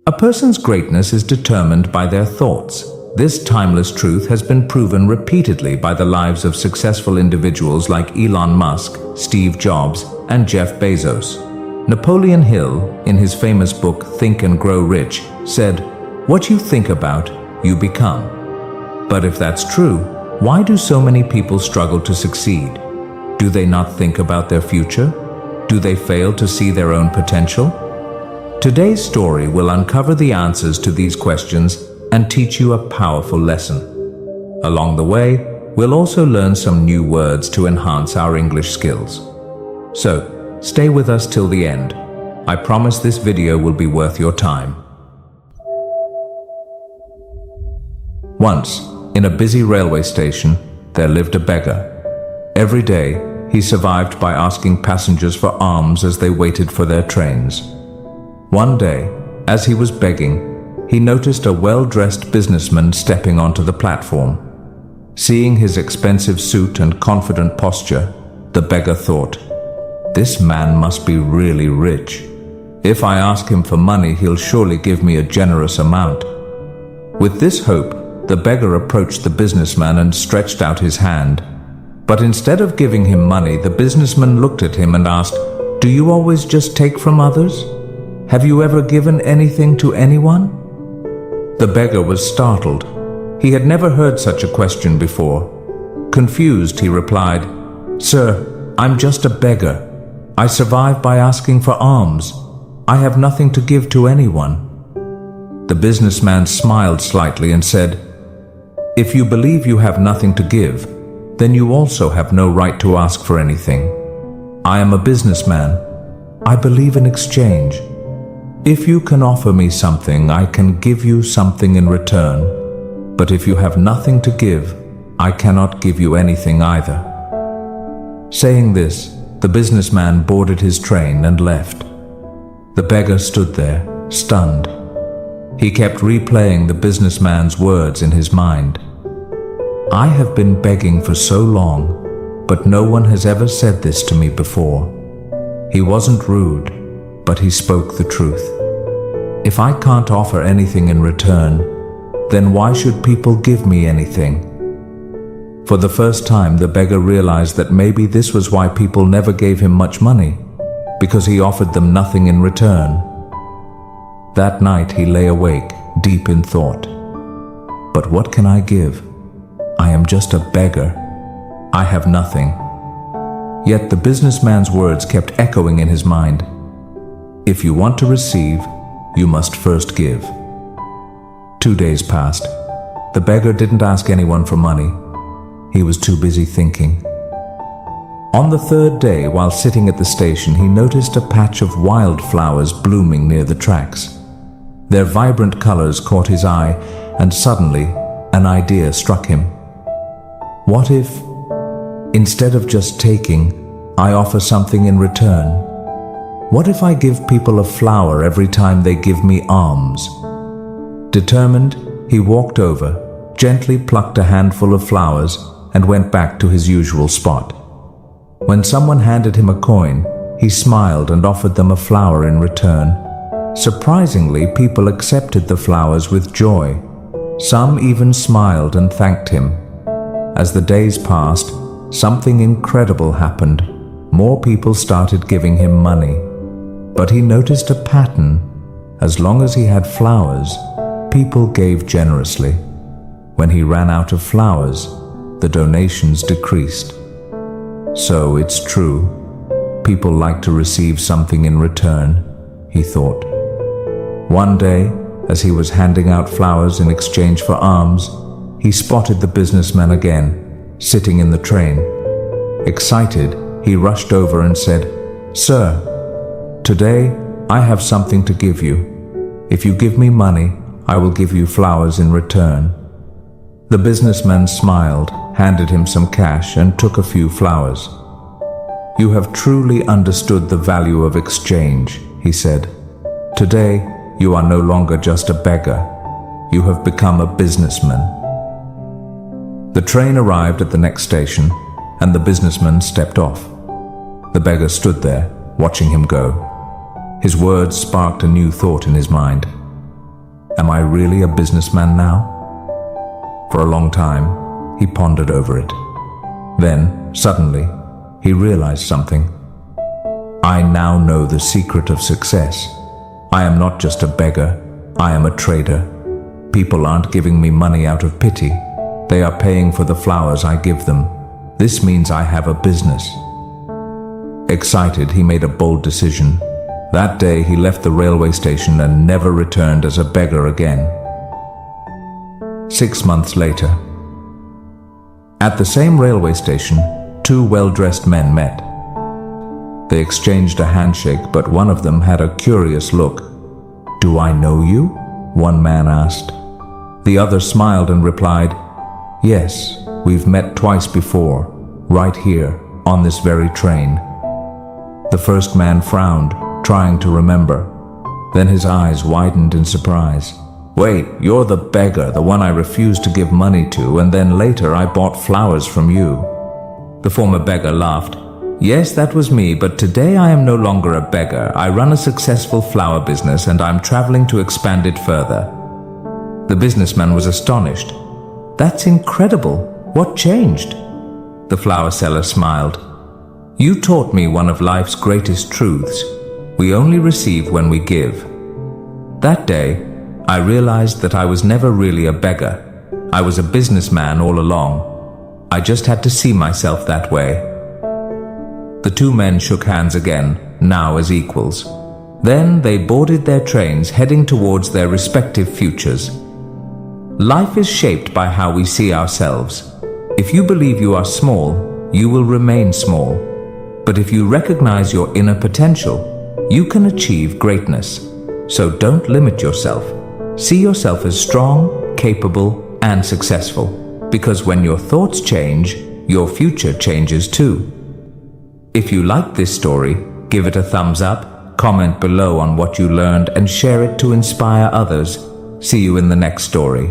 A person's greatness is determined by their thoughts. This timeless truth has been proven repeatedly by the lives of successful individuals like Elon Musk, Steve Jobs, and Jeff Bezos. Napoleon Hill, in his famous book Think and Grow Rich, said, "What you think about, you become." But if that's true, why do so many people struggle to succeed? Do they not think about their future? Do they fail to see their own potential? Today's story will uncover the answers to these questions and teach you a powerful lesson. Along the way, we'll also learn some new words to enhance our English skills. So, stay with us till the end. I promise this video will be worth your time. Once, in a busy railway station, there lived a beggar. Every day, he survived by asking passengers for alms as they waited for their trains. One day, as he was begging, he noticed a well-dressed businessman stepping onto the platform. Seeing his expensive suit and confident posture, the beggar thought, "This man must be really rich. If I ask him for money, he'll surely give me a generous amount." With this hope, the beggar approached the businessman and stretched out his hand. But instead of giving him money, the businessman looked at him and asked, "Do you always just take from others? Have you ever given anything to anyone?" The beggar was startled. He had never heard such a question before. Confused, he replied, "Sir, I'm just a beggar. I survive by asking for alms. I have nothing to give to anyone." The businessman smiled slightly and said, "If you believe you have nothing to give, then you also have no right to ask for anything. I am a businessman. I believe in exchange. If you can offer me something, I can give you something in return. But if you have nothing to give, I cannot give you anything either." Saying this, the businessman boarded his train and left. The beggar stood there, stunned. He kept replaying the businessman's words in his mind. "I have been begging for so long, but no one has ever said this to me before." He wasn't rude, but he spoke the truth. If I can't offer anything in return, then why should people give me anything? For the first time, the beggar realized that maybe this was why people never gave him much money, because he offered them nothing in return. That night he lay awake, deep in thought. "But what can I give? I am just a beggar. I have nothing." Yet the businessman's words kept echoing in his mind. "If you want to receive, you must first give." 2 days passed. The beggar didn't ask anyone for money. He was too busy thinking. On the third day, while sitting at the station, he noticed a patch of wildflowers blooming near the tracks. Their vibrant colors caught his eye, and suddenly, an idea struck him. What if, instead of just taking, I offer something in return? What if I give people a flower every time they give me alms? Determined, he walked over, gently plucked a handful of flowers, and went back to his usual spot. When someone handed him a coin, he smiled and offered them a flower in return. Surprisingly, people accepted the flowers with joy. Some even smiled and thanked him. As the days passed, something incredible happened. More people started giving him money. But he noticed a pattern. As long as he had flowers, people gave generously. When he ran out of flowers, the donations decreased. So it's true. People like to receive something in return, he thought. One day, as he was handing out flowers in exchange for alms, he spotted the businessman again, sitting in the train. Excited, he rushed over and said, "Sir, today I have something to give you. If you give me money, I will give you flowers in return." The businessman smiled, handed him some cash, and took a few flowers. "You have truly understood the value of exchange," he said. "Today, you are no longer just a beggar. You have become a businessman." The train arrived at the next station, and the businessman stepped off. The beggar stood there, watching him go. His words sparked a new thought in his mind. Am I really a businessman now? For a long time, he pondered over it. Then, suddenly, he realized something. I now know the secret of success. I am not just a beggar, I am a trader. People aren't giving me money out of pity. They are paying for the flowers I give them. This means I have a business. Excited, he made a bold decision. That day, he left the railway station and never returned as a beggar again. 6 months later, at the same railway station, two well-dressed men met. They exchanged a handshake, but one of them had a curious look. "Do I know you?" one man asked. The other smiled and replied, "Yes, we've met twice before, right here, on this very train." The first man frowned, trying to remember. Then his eyes widened in surprise. "Wait, you're the beggar, the one I refused to give money to, and then later I bought flowers from you." The former beggar laughed. "Yes, that was me, but today I am no longer a beggar. I run a successful flower business and I'm traveling to expand it further." The businessman was astonished. "That's incredible. What changed?" The flower seller smiled. "You taught me one of life's greatest truths. We only receive when we give." That day, I realized that I was never really a beggar. I was a businessman all along. I just had to see myself that way. The two men shook hands again, now as equals. Then they boarded their trains, heading towards their respective futures. Life is shaped by how we see ourselves. If you believe you are small, you will remain small. But if you recognize your inner potential, you can achieve greatness. So don't limit yourself. See yourself as strong, capable, and successful. Because when your thoughts change, your future changes too. If you like this story, give it a thumbs up, comment below on what you learned, and share it to inspire others. See you in the next story.